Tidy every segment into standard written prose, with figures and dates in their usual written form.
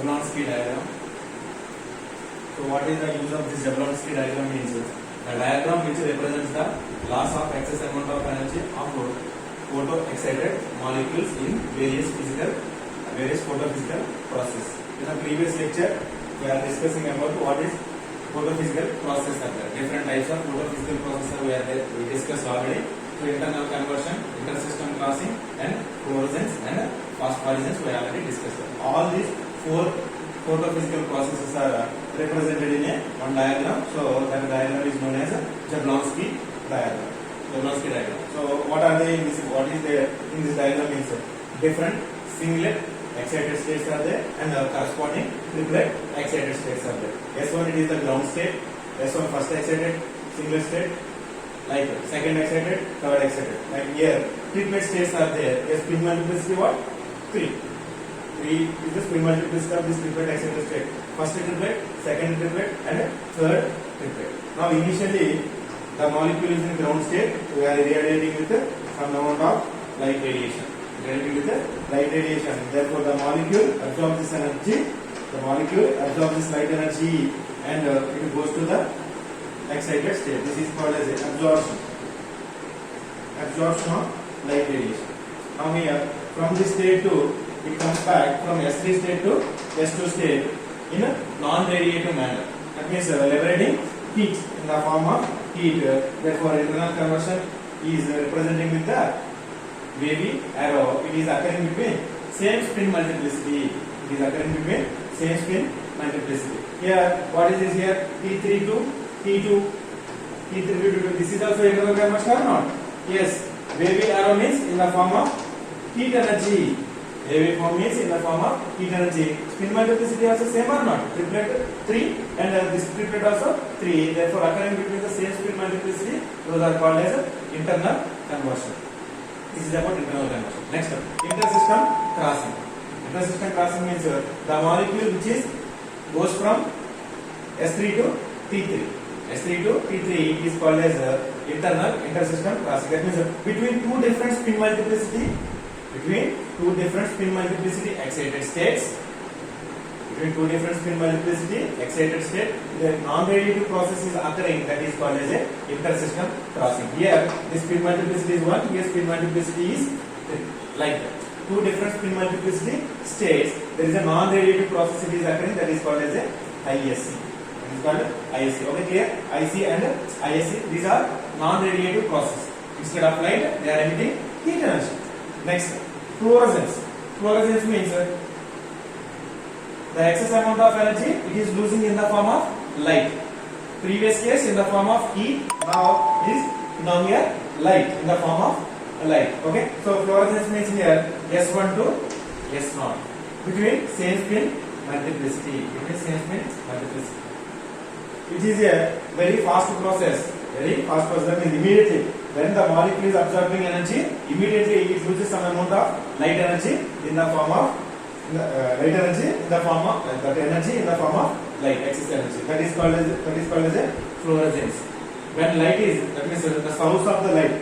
Jablonski diagram. So what is the use of this Jablonski diagram means the diagram which represents the loss of excess amount of energy of photo-excited molecules in various photophysical process. In the previous lecture, we are discussing about what is photophysical process. Different types of photophysical process we discussed already. So internal conversion, intersystem crossing, and fluorescence and phosphorescence we already discussed. All these four photophysical processes are represented in one diagram. So that diagram is known as a Jablonski diagram. So what are they in this? What is there in this diagram means different singlet excited states are there and the corresponding triplet excited states are there. S1 it is the ground state, S1 first excited singlet state, like second excited, third excited. Like here triplet states are there. A spin multiplicity what? 3 is the spin multiplicity of this triplet excited state. First triplet, second triplet and third triplet. Now initially the molecule is in ground state. We are irradiating with some amount of light radiation. Therefore the molecule absorbs this energy. The molecule absorbs this light energy and it goes to the excited state. This is called as absorption. Absorption of light radiation. Now here from this state to it comes back from S3 state to S2 state in a non-radiative manner. That means liberating heat in the form of heat. Therefore internal conversion is representing with the wavy arrow. It is occurring between same spin multiplicity. Here, what is this here? T3 to T2. T3 to T2. This is also internal conversion or not? Yes. Wavy arrow means in the form of heat energy. Wavy form means in the form of heat energy. Spin multiplicity also same or not? Triplet 3 and this triplet also 3. Therefore, occurring between the same spin multiplicity, those are called as internal conversion. This is about internal conversion. Next up, intersystem crossing. Intersystem crossing means the molecule which goes from S3 to T3. S3 to T3 is called as internal intersystem crossing. That means between two different spin multiplicity excited states. The non-radiative process is occurring, that is called as a intersystem crossing. Here, this spin multiplicity is 1, here spin multiplicity is 3. Like that. Two different spin multiplicity states, there is a non-radiative process it is occurring, that is called as a ISC. It is called ISC. Okay, clear? IC and ISC, these are non-radiative processes. Instead of light, they are emitting heat energy. Next, fluorescence. Fluorescence means the excess amount of energy it is losing in the form of light. Previous case in the form of heat, now here light in the form of light. Okay, so fluorescence means here S1 to S0 between same spin multiplicity. It is a very fast process. That means immediately when the molecule is absorbing energy, immediately it loses some amount of light energy in the form of light, excess energy. That is called as a fluorescence. When light is, that means the source of the light.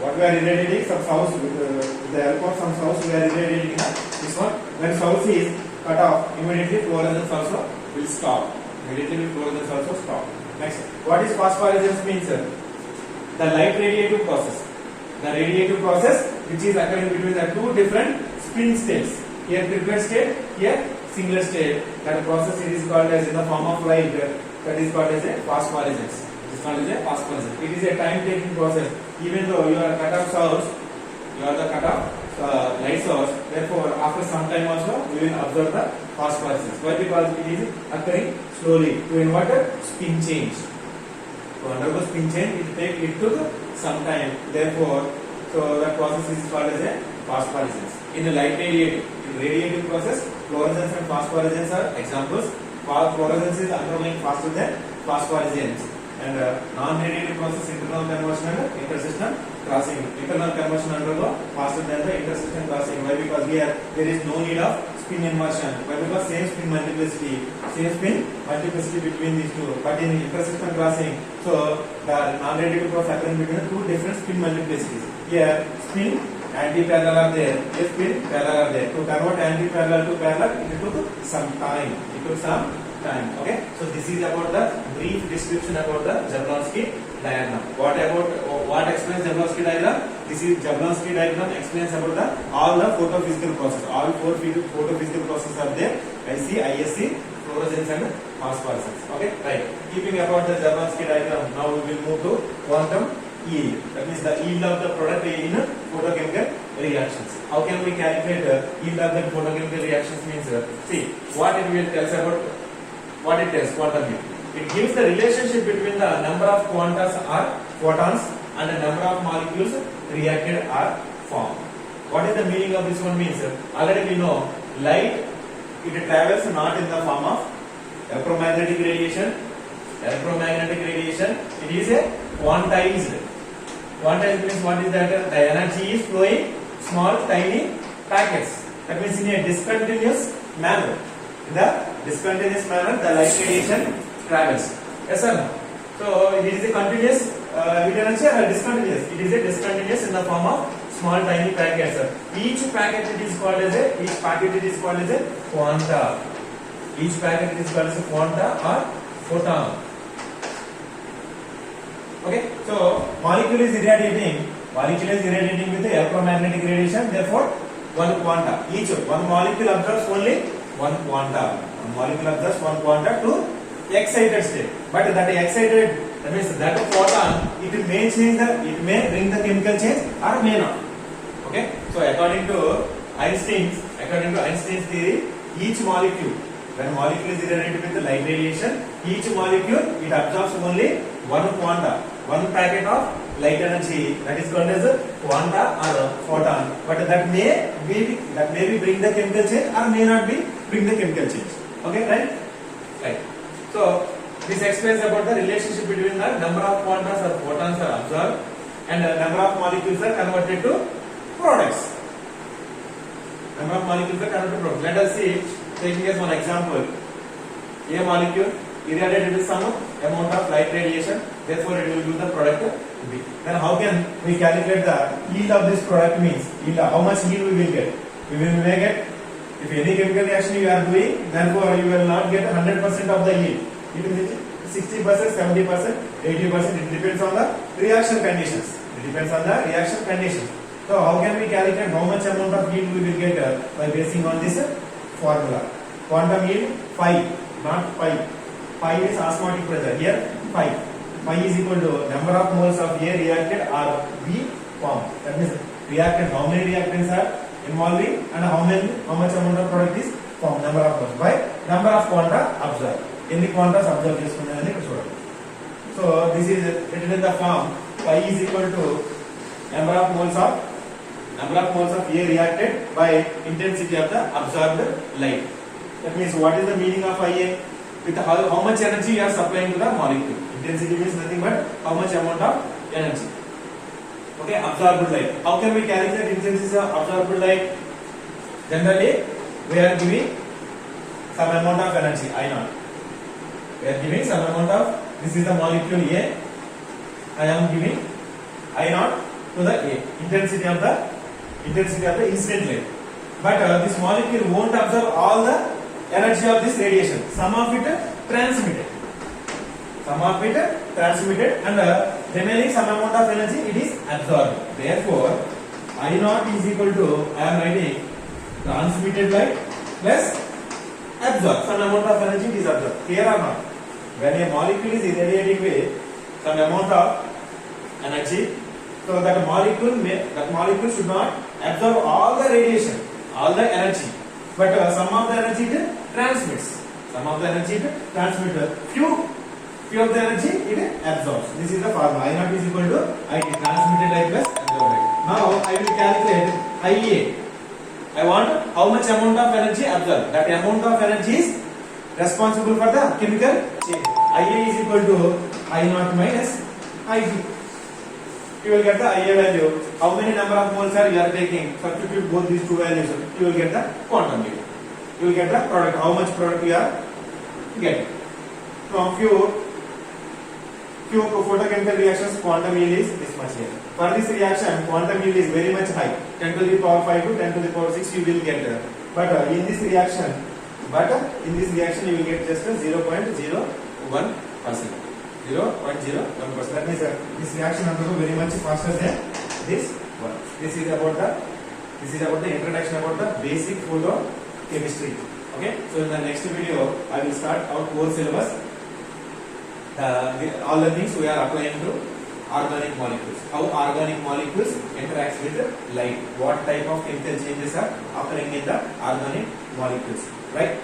What we are irradiating, some source with the help of some source we are irradiating this one. When source is cut off, immediately fluorescence also will stop. Next, what is phosphorescence means? The light radiative process. The radiative process which is occurring between the two different spin states. Here triplet state, here singlet state. That process is called as in the form of light. That is called as a phosphorescence. It is a time-taking process. Even though you are cut off source, you are the cut off light source. Therefore, after some time also, we will observe the phosphorescence. Why? Because it is occurring slowly. To inverter spin change. To undergo spin change, it took some time. Therefore, so that process is called as a phosphorescence. In the light radiative process, fluorescence and phosphorescence are examples. Fluorescence is undergoing faster than phosphorescence. And non-radiative process, internal conversion and intersystem crossing. Internal conversion undergo faster than the intersystem crossing. Why? Because here there is no need of spin inversion. Why? Because same spin multiplicity between these two. But in intersystem crossing, so the non-radiative process occurs between two different spin multiplicities. Here spin anti-parallel are there, F means parallel are there. To convert anti-parallel to parallel, it took some time. It took some time. Okay. So this is about the brief description about the Jablonski diagram. What explains Jablonski diagram? This is Jablonski diagram explains about the all the photophysical process. All four photophysical processes are there. IC, ISC, fluorescence and phosphorescence. Okay. Right. Keeping about the Jablonski diagram, now we will move to quantum yield. That means the yield of the product in photochemical reactions. How can we calculate yield of the photochemical reactions? Means see what it will tell us about what it tells quantum yield. It gives the relationship between the number of quantas or photons and the number of molecules reacted or formed. What is the meaning of this one? Means already we know light, it travels not in the form of electromagnetic radiation. It is a quantized. Quantized means what is that? The energy is flowing small tiny packets. That means in a discontinuous manner. In the discontinuous manner, the light radiation travels. Yes or no? So it is a continuous energy or discontinuous? It is a discontinuous in the form of small tiny packets. Each packet it is called as a quanta. Each packet is called as a quanta or photon. Okay, so molecule is irradiating with the electromagnetic radiation. Therefore, one quanta. One molecule absorbs only one quanta. One molecule absorbs one quanta to excited state. But that excited, that means that photon, it may bring the chemical change or may not. Okay, so according to Einstein's theory, each molecule, when molecule is irradiated with the light radiation, each molecule it absorbs only one quanta, one packet of light energy, that is called as a quanta or a photon. But that may be bring the chemical change or may not be bring the chemical change. Okay, right. So this explains about the relationship between the number of quantas or photons are absorbed and the number of molecules are converted to products. Let us see, taking as one example, a molecule irradiated with some amount of light radiation, therefore it will give the product B. Then how can we calculate the yield of this product? Means yield, how much yield we will get? We may get, if any chemical reaction you are doing, therefore you will not get 100% of the yield. It will be 60%, 70%, 80%. It depends on the reaction conditions. So how can we calculate how much amount of yield we will get by basing on this formula? Quantum yield phi, not pi. Pi is osmotic pressure. Here phi. Phi is equal to number of moles of A reacted or B formed. That means reacted, how many reactants are involving and how much amount of product is formed, number of moles by number of quanta absorbed. Any quantas absorb చేసుకునేదని ఇక్కడ చూడండి. So this is written in the form phi is equal to number of moles of A reacted by intensity of the absorbed light. That means what is the meaning of IA? With how much energy you are supplying to the molecule. Intensity means nothing but how much amount of energy. Okay, absorbed light. How can we calculate intensity of absorbed light? Generally, we are giving some amount of energy, I naught. We are giving some amount of, this is the molecule A. I am giving I naught to the A. Intensity of the incident light. But this molecule won't absorb all the energy of this radiation. Some of it transmitted and remaining some amount of energy it is absorbed. Therefore, I naught is equal to, I am writing transmitted light plus absorbed. Some amount of energy it is absorbed. Clear or not? When a molecule is irradiating with some amount of energy, so that molecule should not absorb all the radiation, all the energy. But some of the energy it transmits. Few of the energy it absorbs. This is the formula. I naught is equal to IT, transmitted light plus absorbed light. Now I will calculate IA. I want how much amount of energy absorbed. That amount of energy is responsible for the chemical change. IA is equal to I naught minus IT. You will get the IA value. How many number of moles are you are taking? Substitute both these two values. You will get the quantum yield. You will get the product. How much product you are getting? From few Photochemical reactions quantum yield is this much here. For this reaction, quantum yield is very much high, 10 to the power 5 to 10 to the power 6 you will get. But in this reaction you will get just 0.01%. 0.01%. That means this reaction undergo very much faster than this one. This is about the introduction about the basic photochemistry. Okay. So in the next video I will start our core syllabus. All the things we are applying to organic molecules. How organic molecules interacts with light. What type of chemical changes are occurring in the organic molecules. Right.